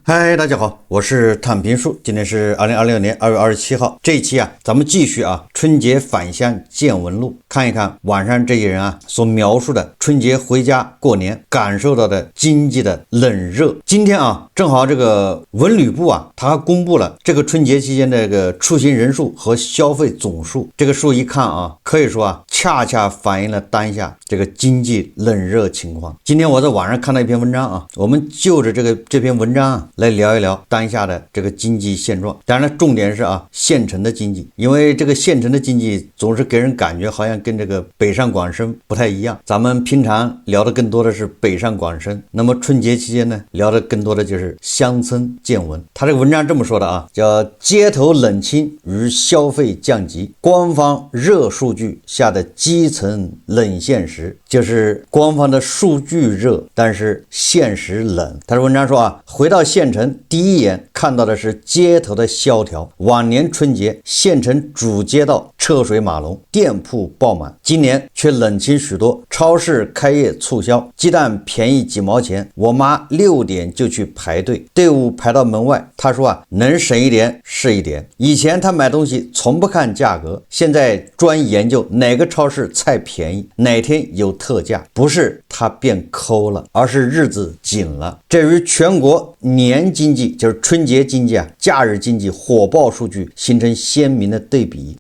嗨，大家好，我是躺平树，今天是2026年2月27号。这一期咱们继续春节返乡见闻录，看一看网上这些人所描述的春节回家过年感受到的经济的冷热。今天正好这个文旅部他公布了这个春节期间的这个出行人数和消费总数。这个数一看可以说恰恰反映了当下这个经济冷热情况。今天我在网上看到一篇文章我们就着这篇文章来聊一聊当下的这个经济现状。当然了，重点是县城的经济，因为这个县城的经济总是给人感觉好像跟这个北上广深不太一样。咱们平常聊的更多的是北上广深，那么春节期间呢，聊的更多的就是乡村见闻。他这个文章这么说的叫街头冷清与消费降级，官方热数据下的基层冷现实。就是官方的数据热，但是现实冷。他的文章说回到县城第一眼看到的是街头的萧条。往年春节县城主街道车水马龙，店铺爆满，今年却冷清许多。超市开业促销，鸡蛋便宜几毛钱，我妈6点就去排队，队伍排到门外。她说能省一点是一点。以前她买东西从不看价格，现在专研究哪个超市菜便宜，哪天有特价。不是她变抠了，而是日子紧了。这与全国年经济，就是春节经济假日经济火爆数据形成鲜明的对比。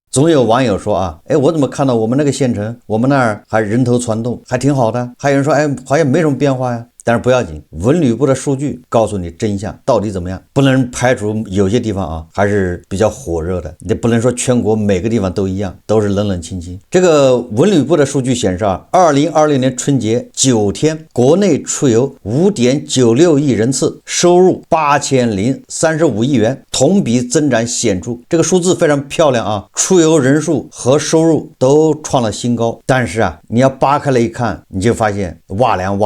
总有网友说我怎么看到我们那个县城，我们那儿还人头攒动，还挺好的。还有人说好像没什么变化呀。但是不要紧，文旅部的数据告诉你真相到底怎么样。不能排除有些地方还是比较火热的，你不能说全国每个地方都一样，都是冷冷清清。这个文旅部的数据显示2026年春节9天，国内出游 5.96 亿人次，收入8035亿元，同比增长显著。这个数字非常漂亮出游人数和收入都创了新高。但是你要扒开了一看，你就发现哇凉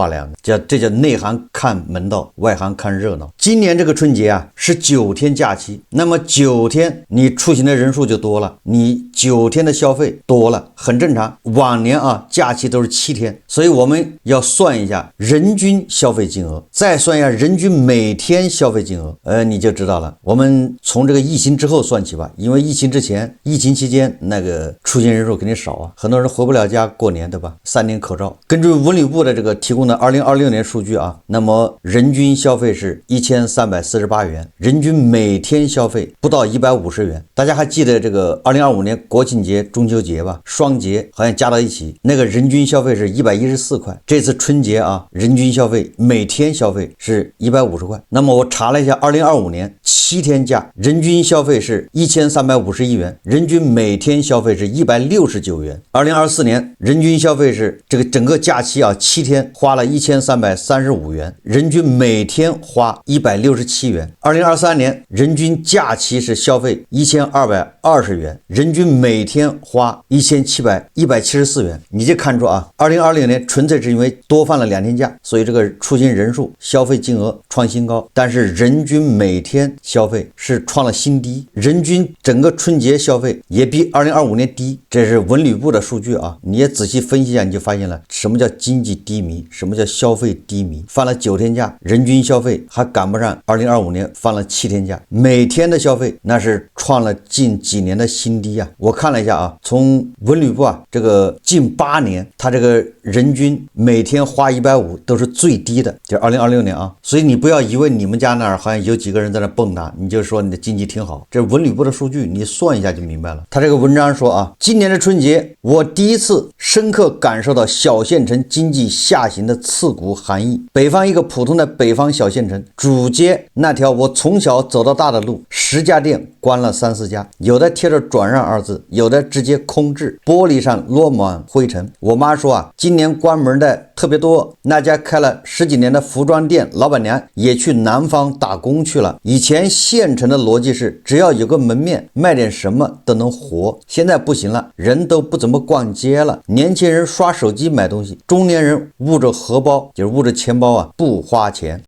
的，这叫内行看门道，外行看热闹。今年这个春节是9天假期，那么9天你出行的人数就多了，你9天的消费多了，很正常。往年假期都是7天，所以我们要算一下人均消费金额，再算一下人均每天消费金额，你就知道了。我们从这个疫情之后算起吧，因为疫情之前，疫情期间那个出行人数肯定少很多人回不了家过年，对吧？3年口罩。根据文旅部的这个提供的2026年数据那么人均消费是1348元，人均每天消费不到150元。大家还记得这个2025年国庆节、中秋节吧？双节好像加到一起，那个人均消费是114块。这次春节人均消费每天消费是150块。那么我查了一下2025年7天假，人均消费是1351元，人均每天消费是169元。2024年人均消费是这个整个假期7天花了1335元，人均每天花167元。2023年人均假期是消费1220元，人均每天花174元。你就看出2026年纯粹是因为多放了2天假，所以这个出行人数、消费金额创新高，但是人均每天消费是创了新低，人均整个春节消费也比2025年低。这是文旅部的数据你也仔细分析一下，你就发现了什么叫经济低迷，什么叫消费低迷。放了9天假，人均消费还赶不上2025年放了7天假，每天的消费那是创了近几年的新低我看了一下从文旅部这个近8年，它这个人均每天花150都是最低的，就是2026年所以你不要以为你们家那儿好像有几个人在那蹦跶，你就说你的经济挺好。这文旅部的数据你算一下就明白了。他这个文章说今年的春节我第一次深刻感受到小县城经济下行的刺骨含义。北方一个普通的北方小县城，主街那条我从小走到大的路，10家店关了3、4家，有的贴着转让2字，有的直接空置，玻璃上落满灰尘。我妈说今年关门的特别多，那家开了10几年的服装店老板娘也去南方打工去了。以前县城的逻辑是只要有个门面，卖点什么都能活，现在不行了，人都不怎么逛街了，年轻人刷手机买东西，中年人捂着荷包，就是捂着钱包不花钱。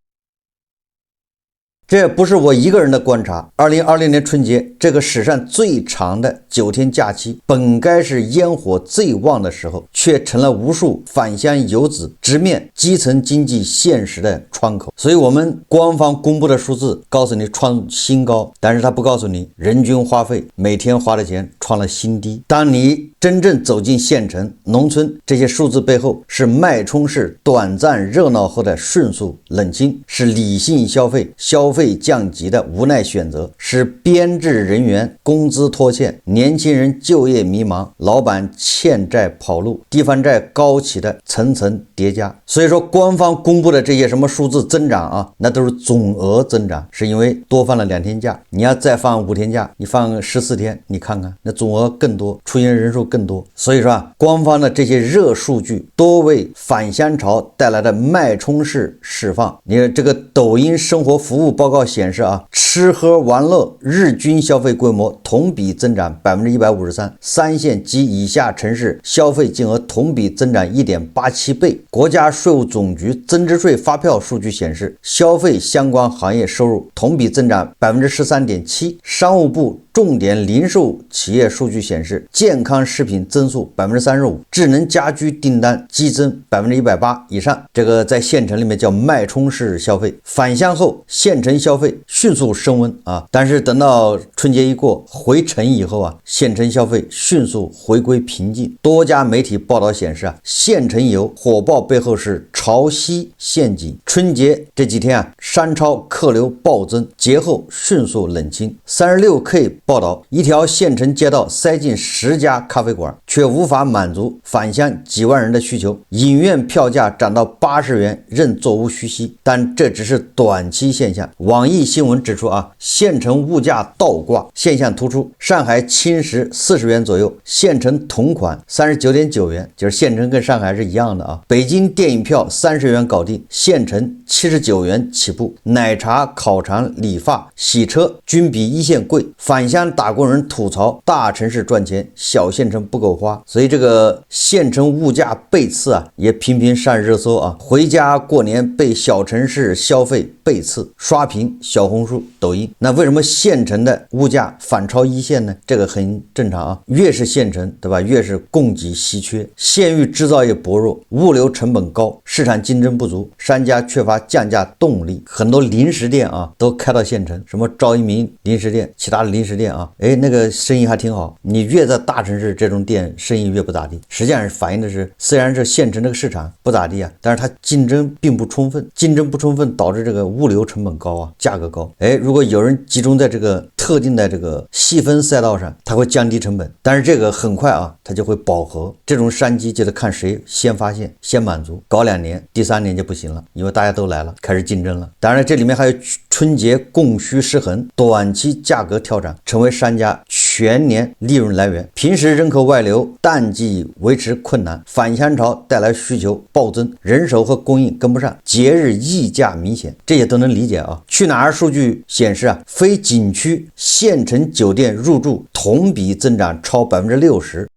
这不是我一个人的观察。2020年春节这个史上最长的9天假期，本该是烟火最旺的时候，却成了无数返乡游子直面基层经济现实的窗口。所以我们官方公布的数字告诉你创新高，但是他不告诉你人均花费每天花的钱创了新低。当你真正走进县城、农村，这些数字背后是脉冲式短暂热闹后的迅速冷清，是理性消费降级的无奈选择，是编制人员工资拖欠、年轻人就业迷茫、老板欠债跑路、地方债高企的层层叠加。所以说官方公布的这些什么数字增长啊，那都是总额增长，是因为多放了2天假。你要再放5天假，你放14天，你看看那总额更多，出现人数更多。所以说官方的这些热数据多为返乡潮带来的脉冲式释放。你看这个抖音生活服务报告显示吃喝玩乐日均消费规模同比增长 153%， 3线及以下城市消费金额同比增长 1.87 倍。国家税务总局增值税发票数据显示，消费相关行业收入同比增长 13.7%。 商务部重点零售企业数据显示，健康食品增速 35%， 智能家居订单激增 180% 以上。这个在县城里面叫脉冲式消费。返乡后县城消费迅速升温但是等到春节一过回城以后县城消费迅速回归平静。多家媒体报道显示县城游火爆背后是潮汐陷阱。春节这几天商超客流暴增，节后迅速冷清。36K 报道，一条县城街道塞进10家咖啡馆，却无法满足返乡几万人的需求。影院票价涨到80元，仍座无虚席。但这只是短期现象。网易新闻指出县城物价倒挂现象突出。上海轻食40元左右，县城同款 39.9 元，就是县城跟上海是一样的北京电影票30元搞定，县城79元起步。奶茶、烤肠、理发、洗车均比一线贵。返乡打工人吐槽大城市赚钱，小县城不够花。所以这个县城物价背刺也频频上热搜回家过年被小城市消费背刺，刷屏小红书、抖音。那为什么县城的物价反超一线呢？这个很正常越是县城对吧，越是供给稀缺，县域制造业薄弱，物流成本高，市场竞争不足，商家缺乏降价动力。很多零食店都开到县城，什么赵一鸣零食店，其他的零食店那个生意还挺好。你越在大城市，这种店生意越不咋地。实际上反映的是，虽然是县城这个市场不咋地但是它竞争并不充分，竞争不充分导致这个物流成本高价格高。如果有人集中在这个特定的这个细分赛道上，它会降低成本，但是这个很快它就会饱和。这种商机就得看谁先发现先满足，搞2年第3年就不行了，因为大家都来了，开始竞争了。当然这里面还有春节供需失衡，短期价格跳涨成为商家全年利润来源。平时人口外流，淡季维持困难，返乡潮带来需求暴增，人手和供应跟不上，节日溢价明显，这些都能理解去哪儿数据显示非景区县城酒店入住同比增长超 60%。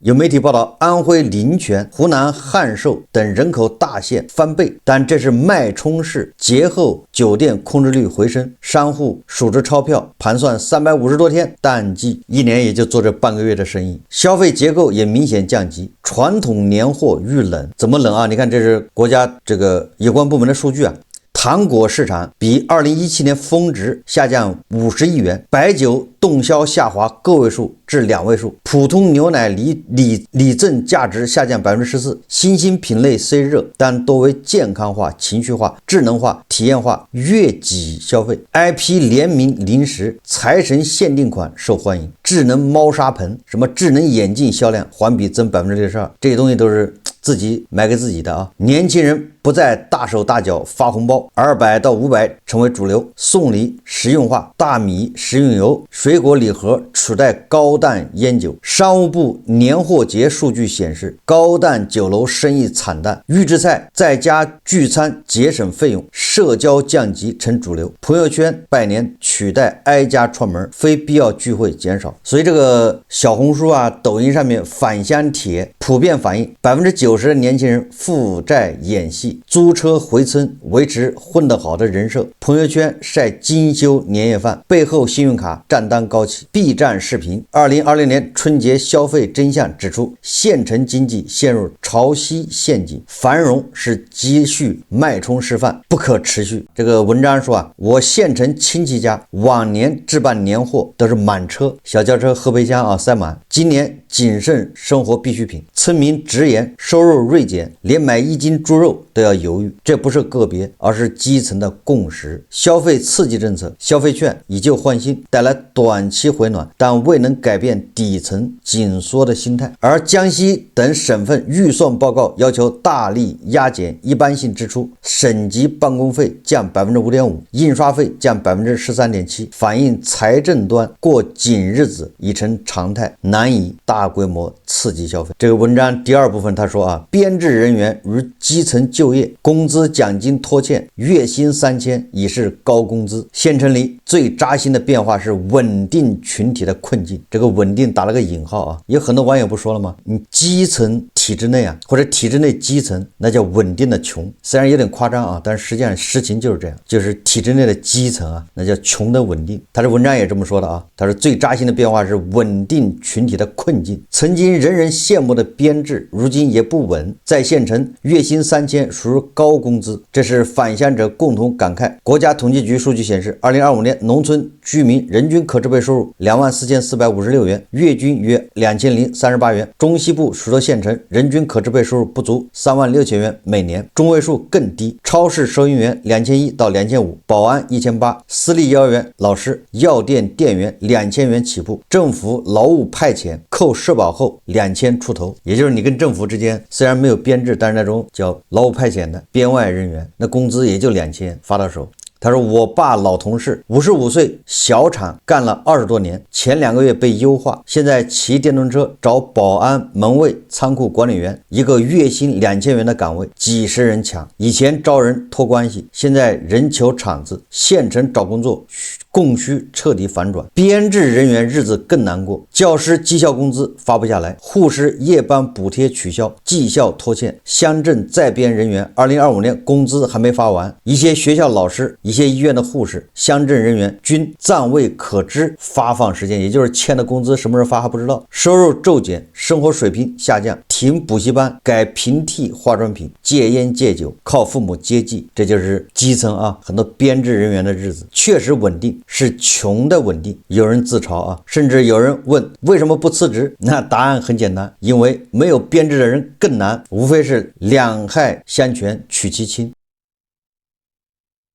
有媒体报道，安徽临泉、湖南汉寿等人口大县翻倍，但这是脉冲式，节后酒店空置率回升，商户数着钞票，盘算350多天，淡季1年也就做这半个月的生意，消费结构也明显降级。传统年货遇冷，怎么冷你看这是国家这个有关部门的数据糖果市场比2017年峰值下降50亿元，白酒动销下滑个位数至2位数，普通牛奶理赠价值下降 14%。 新兴品类虽热，但多为健康化、情绪化、智能化、体验化、悦己消费。 IP 联名零食、财神限定款受欢迎，智能猫砂盆、什么智能眼镜销量环比增 62%， 这些东西都是自己买给自己的年轻人不再大手大脚发红包，200到500成为主流。送礼实用化，大米、食用油、水果礼盒取代高档烟酒。商务部年货节数据显示，高档酒楼生意惨淡，预制菜在家聚餐节省费用，社交降级成主流。朋友圈拜年取代挨家串门，非必要聚会减少。所以这个小红书抖音上面返乡帖普遍反映90%的年轻人负债演戏，济，租车回村维持混得好的人设，朋友圈晒精修年夜饭，背后信用卡账单高企。 B 站视频2020年春节消费真相指出，县城经济陷入潮汐陷阱，繁荣是积蓄脉冲示范，不可持续。这个文章说啊，我县城亲戚家往年置办年货都是满车，小轿车、后备箱啊塞满，今年谨慎生活必需品，村民直言收入锐减，连买1斤猪肉都要犹豫。这不是个别，而是基层的共识。消费刺激政策、消费券以旧换新，带来短期回暖，但未能改变底层紧缩的心态。而江西等省份预算报告要求大力压减一般性支出，省级办公费降 5.5%， 印刷费降 13.7%， 反映财政端过紧日子已成常态，难以大规模刺激消费。这个文章第二部分他说啊，编制人员如基层就业，工资奖金拖欠，月薪3000已是高工资。县城里最扎心的变化是稳定群体的困境，这个稳定打了个引号啊，有很多网友不说了吗？你基层体制内啊，或者体制内基层，那叫稳定的穷。虽然有点夸张啊，但是实际上实情就是这样，就是体制内的基层啊，那叫穷的稳定。他的文章也这么说的啊，他说最扎心的变化是稳定群体的困境。曾经人人羡慕的编制，如今也不稳。在县城，月薪3000属于高工资，这是返乡者共同感慨。国家统计局数据显示，2025年农村居民人均可支配收入24456元，月均约2038元。中西部许多县城人均可支配收入不足36000元每年，中位数更低。超市收银员2100到2500，保安1800，私立幼儿园老师、药店店员2000元起步。政府劳务派遣扣社保后2000出头，也就是你跟政府之间虽然没有编制，但是那种叫劳务派遣的编外人员，那工资也就2000发到手。他说我爸老同事55岁，小厂干了20多年，前2个月被优化，现在骑电动车找保安、门卫、仓库管理员，一个月薪2000元的岗位，几十人抢。以前招人托关系，现在人求场子，县城找工作供需彻底反转，编制人员日子更难过，教师绩效工资发不下来，护士夜班补贴取消，绩效拖欠。乡镇在编人员2025年工资还没发完，一些学校老师、一些医院的护士、乡镇人员均暂未可知发放时间，也就是欠的工资什么时候发还不知道。收入骤减，生活水平下降，停补习班，改平替化妆品，戒烟戒酒，靠父母接济。这就是基层啊，很多编制人员的日子确实稳定，是穷的稳定。有人自嘲啊，甚至有人问为什么不辞职？那答案很简单，因为没有编制的人更难，无非是两害相权取其轻。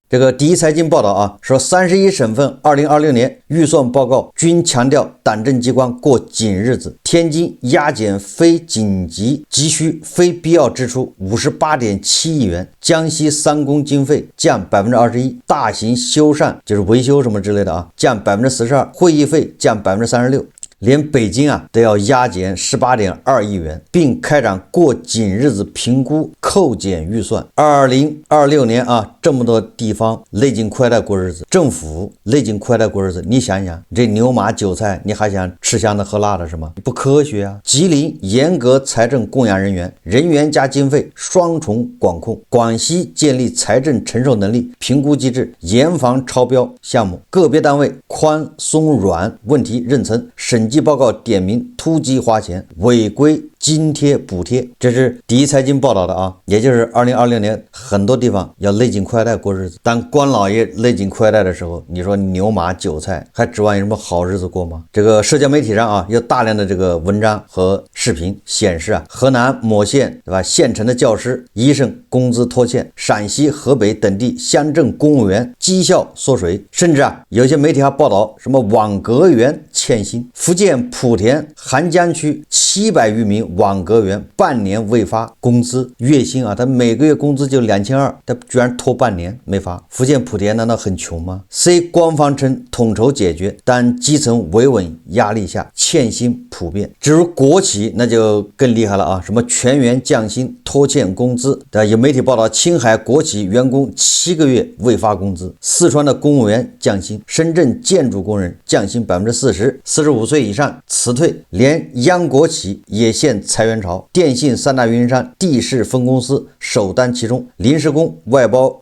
这个第一财经报道啊，说31省份2026年预算报告均强调党政机关过紧日子。天津压减非紧急急需非必要支出58.7亿元，江西3公经费降21%，大型修缮就是维修什么之类的啊，降42%，会议费降36%。连北京啊都要压减18.2亿元，并开展过紧日子评估扣减预算。2026年啊，这么多地方勒紧裤带过日子，政府勒紧裤带过日子，你想想，这牛马韭菜，你还想吃香的喝辣的是吗？不科学啊！吉林严格财政供养人员，人员加经费双重管控。广西建立财政承受能力评估机制，严防超标项目。个别单位宽松软问题认层，审计报告点名突击花钱，违规津贴补贴。这是第一财经报道的啊，也就是2026年很多地方要勒紧裤带过日子。当官老爷勒紧裤带的时候，你说牛马韭菜还指望有什么好日子过吗？这个社交媒体上啊，有大量的这个文章和视频显示啊，河南某县对吧，县城的教师、医生工资拖欠，陕西、河北等地乡镇公务员绩效缩水，甚至啊，有些媒体还报道什么网格员欠薪。福建莆田邗江区700余名网格员半年未发工资，月薪啊，他每个月工资就2200，他居然拖半年没发。福建莆田难道很穷吗？虽官方称统筹解决，但基层维稳压力下欠薪普遍。至于国企那就更厉害了啊，什么全员降薪、拖欠工资。有媒体报道，青海国企员工7个月未发工资，四川的公务员降薪，深圳建筑工人降薪40%， 45岁以上辞退，连央国企也现裁员潮，电信3大运营商地市分公司首当其冲，临时工外包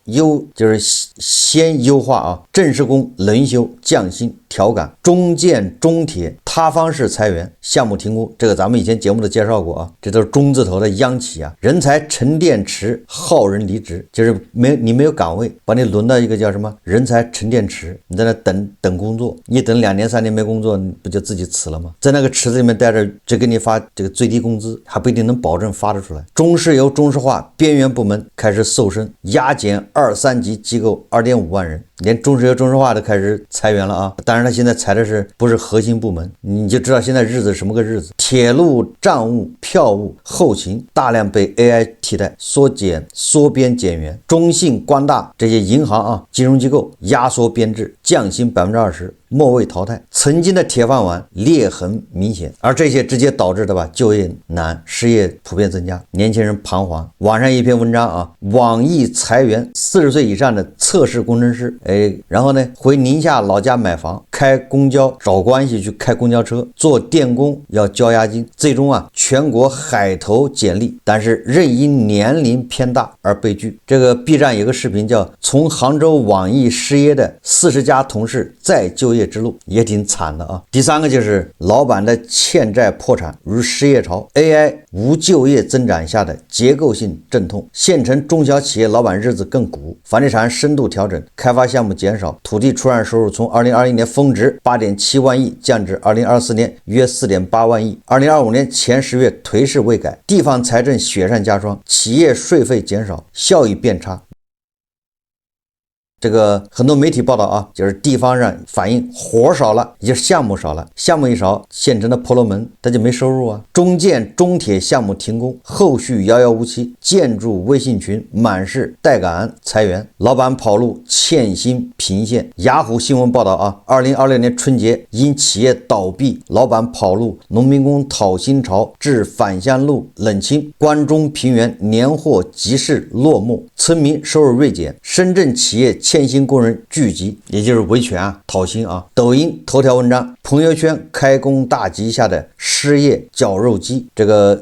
就是先优化啊，正式工轮休降薪调岗，中建中铁塌方式裁员，项目停工，这个咱们以前节目都介绍过啊，这都是中字头的央企啊，人才沉淀池耗人离职，就是你没有岗位，把你轮到一个叫什么人才沉淀池，你在那等工作，你等2年3年没工作，你不就自己辞了吗？在那个池子里面待着，只给你发这个最低工资，还不一定能保证发得出来。中石油、中石化边缘部门开始瘦身，压减2、3级机构2.5万人，连中石油、中石化都开始裁员了啊！当然，他现在裁的不是核心部门，你就知道现在日子什么个日子。铁路账务、票务、后勤大量被 AI 替代，缩编减员。中信、光大这些银行啊、金融机构压缩编制，降薪20%。末位淘汰，曾经的铁饭碗裂痕明显，而这些直接导致的吧，就业难，失业普遍增加，年轻人彷徨。网上一篇文章啊，网易裁员40岁以上的测试工程师，然后呢回宁夏老家买房，开公交找关系去开公交车，做电工要交押金，最终啊全国海投简历，但是仍因年龄偏大而被拒。这个 B 站有个视频叫从杭州网易失业的40家同事再就业之路，也挺惨的啊。第三个就是老板的欠债破产如失业潮， AI 无就业增长下的结构性阵痛，县城中小企业老板日子更苦，房地产深度调整，开发项目减少，土地出让收入从2021年峰值8.7万亿降至2024年约4.8万亿，2025年前10月颓势未改，地方财政雪上加霜，企业税费减少，效益变差。这个很多媒体报道啊，就是地方上反映活少了，也就是项目少了，项目一少，县城的婆罗门他就没收入啊。中建中铁项目停工，后续遥遥无期，建筑微信群满是待岗裁员，老板跑路，欠薪频现。雅虎新闻报道啊，2026年春节因企业倒闭，老板跑路，农民工讨薪潮致返乡路冷清，关中平原年货集市落幕，村民收入锐减，深圳企业欠薪工人聚集，也就是维权啊，讨薪啊。抖音头条文章，朋友圈开工大吉下的失业绞肉机。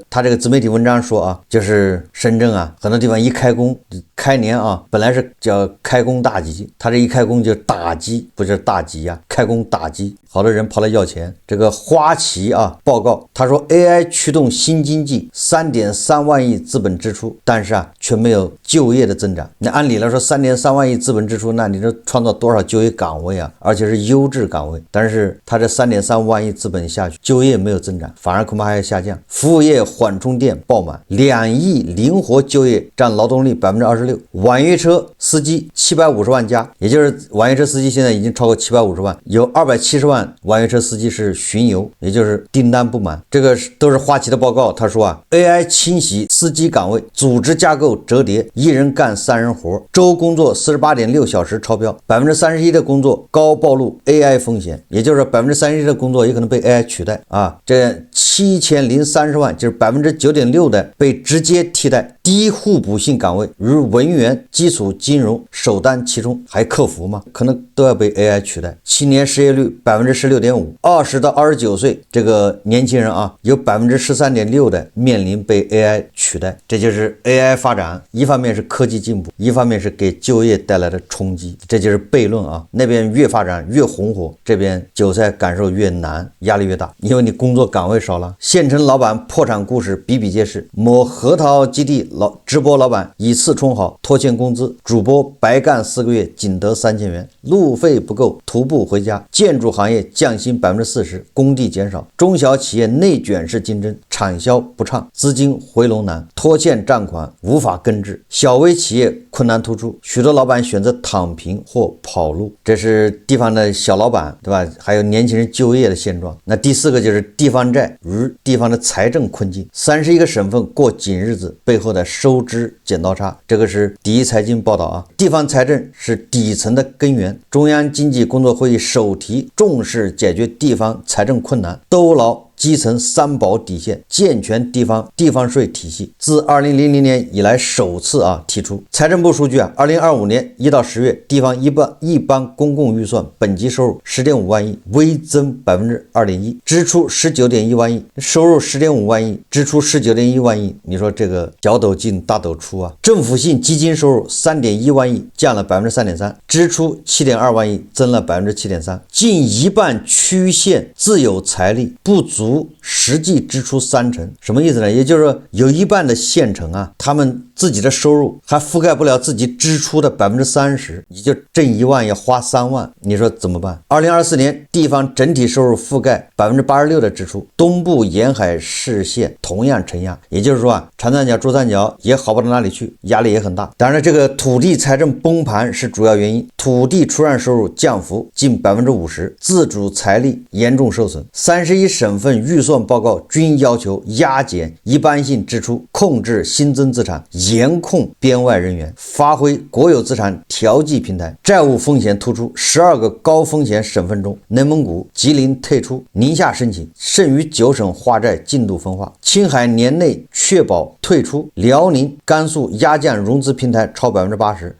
他这个自媒体文章说啊，就是深圳啊，很多地方一开工开年啊，本来是叫开工大吉，他这一开工就打击，不是大吉啊，开工打击，好多人跑来要钱。这个花旗啊报告，他说 AI 驱动新经济3.3万亿资本支出，但是啊却没有就业的增长。那按理来说3.3万亿资本支出，那你这创造多少就业岗位啊，而且是优质岗位，但是他这3.3万亿资本下去，就业没有增长，反而恐怕还要下降。服务业缓冲垫爆满，2亿灵活就业占劳动力26%，网约车司机750万家，也就是网约车司机现在已经超过750万，有270万网约车司机是巡游，也就是订单不满。这个都是花旗的报告，他说啊 AI 清洗司机岗位，组织架构折叠，一人干3人活，周工作48.6小时超标，31%的工作高暴露 AI 风险，也就是说31%的工作也可能被 AI 取代啊。这7030万就是9.6%的被直接替代，低互补性岗位如文员、基础金融首当其冲，还客服吗？可能都要被 AI 取代。青年失业率16.5%，20到29岁这个年轻人啊，有13.6%的面临被 AI 取代。这就是 AI 发展，一方面是科技进步，一方面是给就业带来的冲击，这就是悖论啊。那边越发展越红火，这边韭菜感受越难，压力越大，因为你工作岗位少了。县城老板破产故事比比皆是，某核桃基地直播老板以次充好，拖欠工资，主播白干4个月仅得3000元，路费不够徒步回家。建筑行业降薪40%，工地减少，中小企业内卷式竞争，产销不畅，资金回笼难，拖欠账款无法根治，小微企业困难突出，许多老板选择躺平或跑路。这是地方的小老板，对吧？还有年轻人就业的现状。那第4个就是地方债如地方的财政困境，31个省份过紧日子，背后的收支剪刀差。这个是第一财经报道啊。地方财政是底层的根源，中央经济工作会议首提重视解决地方财政困难，兜牢基层三保底线，健全地方税体系。自2000年以来首次提出。财政部数据2025年1到10月，地方一般公共预算本级收入10.5万亿，微增2.1%，支出19.1万亿，收入10.5万亿，支出19.1万亿。你说这个小斗进大斗出啊！政府性基金收入3.1万亿，降了3.3%，支出7.2万亿，增了7.3%，近一半区县自有财力不足实际支出30%，什么意思呢？也就是说有一半的县城他们自己的收入还覆盖不了自己支出的30%，你就挣1万要花3万，你说怎么办？2024年地方整体收入覆盖86%的支出，东部沿海市县同样承压，也就是说长三角、珠三角也好不到哪里去，压力也很大。当然这个土地财政崩盘是主要原因，土地出让收入降幅近50%，自主财力严重受损。31省份预算报告均要求压减一般性支出，控制新增资产，严控编外人员，发挥国有资产调剂平台。债务风险突出，12个高风险省份中，内蒙古、吉林退出，宁夏申请，剩余9省化债进度分化。青海年内确保退出，辽宁、甘肃压降融资平台超80%。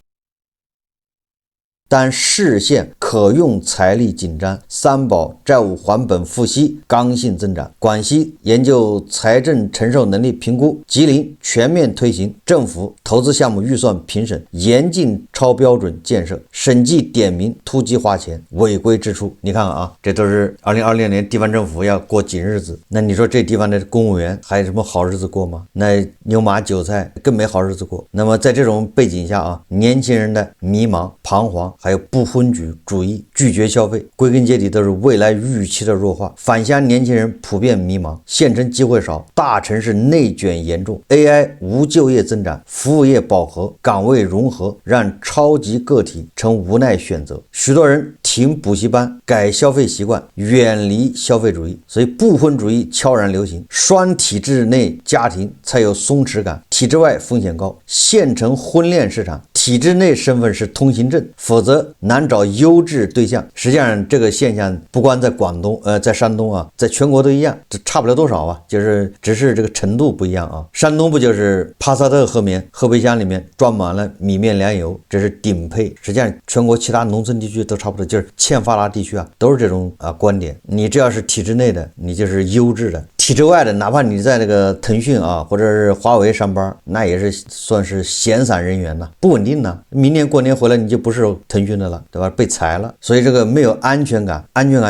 但市县可用财力紧张，三保债务还本付息刚性增长。广西研究财政承受能力评估，吉林全面推行政府投资项目预算评审，严禁超标准建设，审计点名突击花钱，违规支出。你看这都是2026年地方政府要过紧日子，那你说这地方的公务员还有什么好日子过吗？那牛马韭菜更没好日子过。那么在这种背景下年轻人的迷茫、彷徨，还有不婚主义，拒绝消费，归根结底都是未来预期的弱化。返乡年轻人普遍迷茫，县城机会少，大城市内卷严重， AI 无就业增长，服务业饱和，岗位融合，让超级个体成无奈选择。许多人停补习班，改消费习惯，远离消费主义，所以不婚主义悄然流行。双体制内家庭才有松弛感，体制外风险高。县城婚恋市场，体制内身份是通行证，否则难找优质对象。实际上这个现象不光在广东在山东在全国都一样，这差不了多少就是只是这个程度不一样山东不就是帕萨特后备箱里面装满了米面粮油，这是顶配。实际上全国其他农村地区都差不多，就是欠发达地区都是这种观点。你只要是体制内的，你就是优质的；体制外的，哪怕你在这个腾讯或者是华为上班，那也是算是闲散人员不稳定明年过年回来你就不是腾讯的了，对吧？被裁了，所以这个没有安全感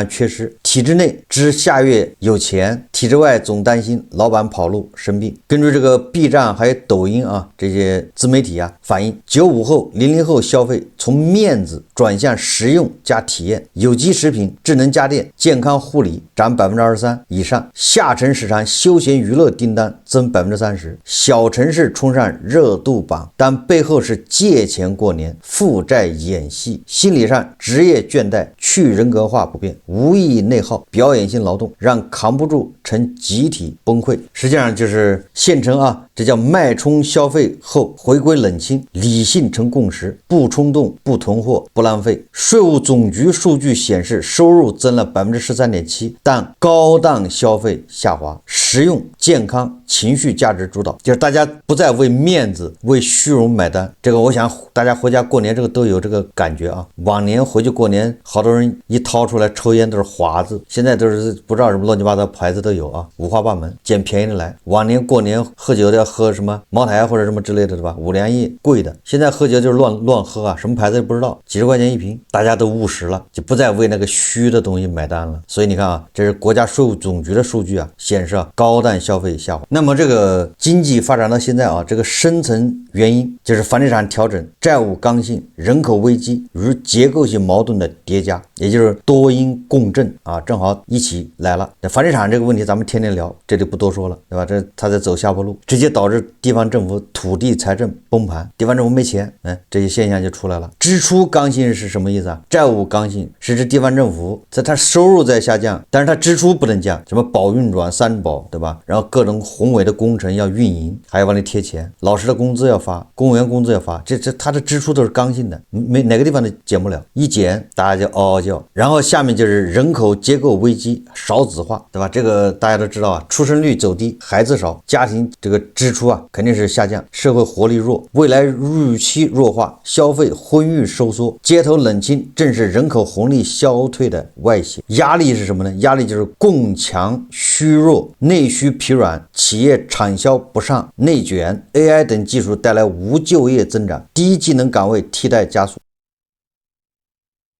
缺失。体制内知下月有钱，体制外总担心老板跑路生病。根据这个 B 站还有抖音这些自媒体反映，95后、00后消费从面子转向实用加体验，有机食品、智能家电、健康护理涨23%以上，下沉市场休闲娱乐订单增30%，小城市冲上热度榜，但背后是借钱过年、负债演戏，心理上职业倦怠、去人格化不变，无意义内耗、表演性劳动，让扛不住成集体崩溃。实际上就是县城这叫脉冲消费后回归冷清，理性成共识，不冲动、不囤货、不浪费。税务总局数据显示，收入增了13.7%，但高档消费下滑，实用、健康、情绪价值主导，就是大家不再为面子、为虚荣买单。这个我想大家回家过年这个都有这个感觉往年回去过年，好多人一掏出来抽烟都是华字，现在都是不知道什么乱七八糟牌子都有五花八门，捡便宜的来。往年过年喝酒的要喝什么茅台或者什么之类的，对吧？五粮液贵的，现在喝酒就是乱喝什么牌子也不知道，几十块钱一瓶，大家都务实了，就不再为那个虚的东西买单了。所以你看这是国家税务总局的数据显示高档消费下滑。那么这个经济发展到现在这个深层原因就是房地产调整、债务刚性、人口危机与结构性矛盾的叠加，也就是多因共振正好一起来了。房地产这个问题咱们天天聊，这里不多说了，对吧？这他在走下坡路，直接导致地方政府土地财政崩盘，地方政府没钱，这些现象就出来了。支出刚性是什么意思债务刚性是指地方政府在它收入在下降，但是它支出不能降，什么保运转、三保，对吧？然后各种宏伟的工程要运营，还要往里贴钱，老师的工资要发，公务员工资要发，这他的支出都是刚性的，没哪个地方都减不了，一减大家就嗷嗷叫。然后下面就是人口结构危机，少子化，对吧？这个大家都知道啊，出生率走低，孩子少，家庭这个支出啊肯定是下降，社会活力弱，未来预期弱化，消费婚育收缩，街头冷清，正是人口红利消退的外显。压力是什么呢？压力就是供强虚弱，内需疲软，企业产销不上，内卷 AI 等技术带来无就业增长，低技能岗位替代加速。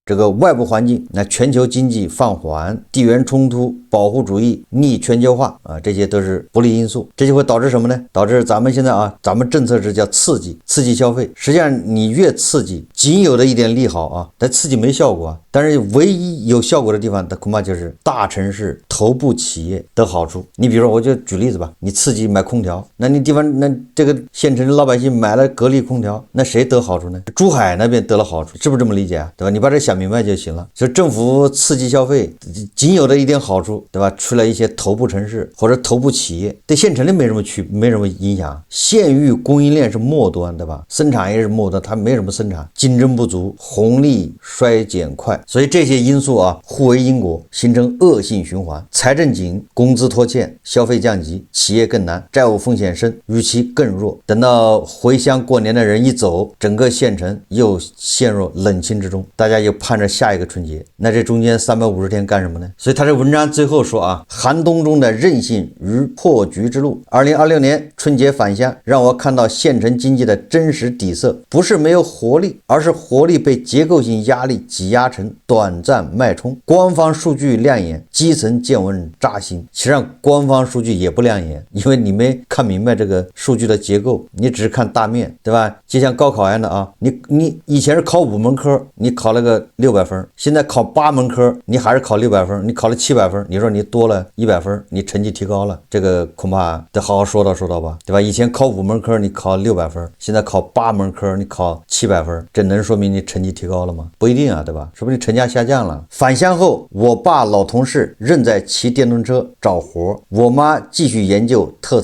这个外部环境，那全球经济放缓，地缘冲突，保护主义，逆全球化啊，这些都是不利因素。这就会导致什么呢？导致咱们现在咱们政策是叫刺激消费。实际上你越刺激，仅有的一点利好啊，但刺激没效果啊。但是唯一有效果的地方，它恐怕就是大城市头部企业得好处。你比如说，我就举例子吧，你刺激买空调，那你地方那这个县城的老百姓买了格力空调，那谁得好处呢？珠海那边得了好处，是不是这么理解啊？对吧？你把这想明白就行了。就政府刺激消费，仅有的一点好处，对吧？出来一些头部城市或者头部企业，对县城的没什么影响。县域供应链是末端，对吧？生产也是末端，它没什么生产，竞争不足，红利衰减快，所以这些因素互为因果，形成恶性循环。财政紧，工资拖欠，消费降级，企业更难，债务风险深，预期更弱。等到回乡过年的人一走，整个县城又陷入冷清之中，大家又盼着下一个春节。那这中间350天干什么呢？所以他这文章最后说寒冬中的韧性与破局之路。2026年春节返乡，让我看到县城经济的真实底色，不是没有活力，而是活力被结构性压力挤压成短暂脉冲。官方数据亮眼，基层见闻扎心。其实上官方数据也不亮眼，因为你没看明白这个数据的结构，你只是看大面，对吧？就像高考一样的你以前是考5门科，你考了个600分，现在考8门科，你还是考600分，你考了700分，你说你多了100分，你成绩提高了，这个恐怕得好好说道吧，对吧？以前考5门科你考600分，现在考8门科你考700分，这能说明你成绩提高了吗？不一定啊，对吧？说不定成绩下降了。返乡后，我爸老同事仍在骑电动车找活，我妈继续研究特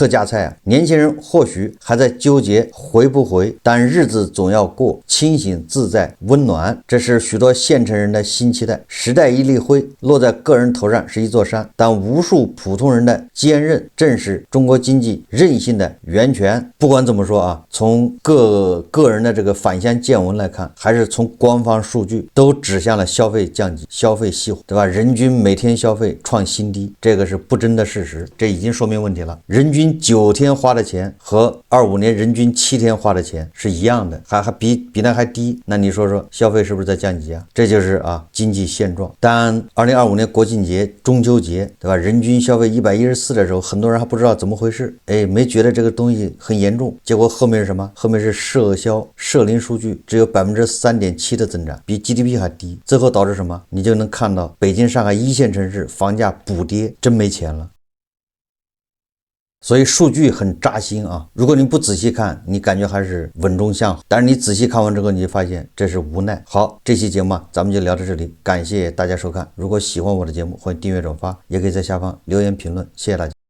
价菜年轻人或许还在纠结回不回，但日子总要过，清醒自在温暖，这是许多县城人的新期待。时代一粒灰落在个人头上是一座山，但无数普通人的坚韧正是中国经济韧性的源泉。不管怎么说从个人的这个返乡见闻来看，还是从官方数据，都指向了消费降级，消费熄火，对吧？人均每天消费创新低，这个是不争的事实，这已经说明问题了。人均9天花的钱和25年人均7天花的钱是一样的，还比那还低，那你说消费是不是在降级啊？这就是经济现状。当2025年国庆节、中秋节，对吧？人均消费114的时候，很多人还不知道怎么回事，没觉得这个东西很严重，结果后面是什么？后面是社零数据只有3.7%的增长，比 GDP 还低，最后导致什么？你就能看到北京、上海一线城市房价补跌，真没钱了。所以数据很扎心如果你不仔细看，你感觉还是稳中向好，但是你仔细看完之后，你就发现这是无奈。好，这期节目咱们就聊到这里，感谢大家收看。如果喜欢我的节目，欢迎订阅转发，也可以在下方留言评论，谢谢大家。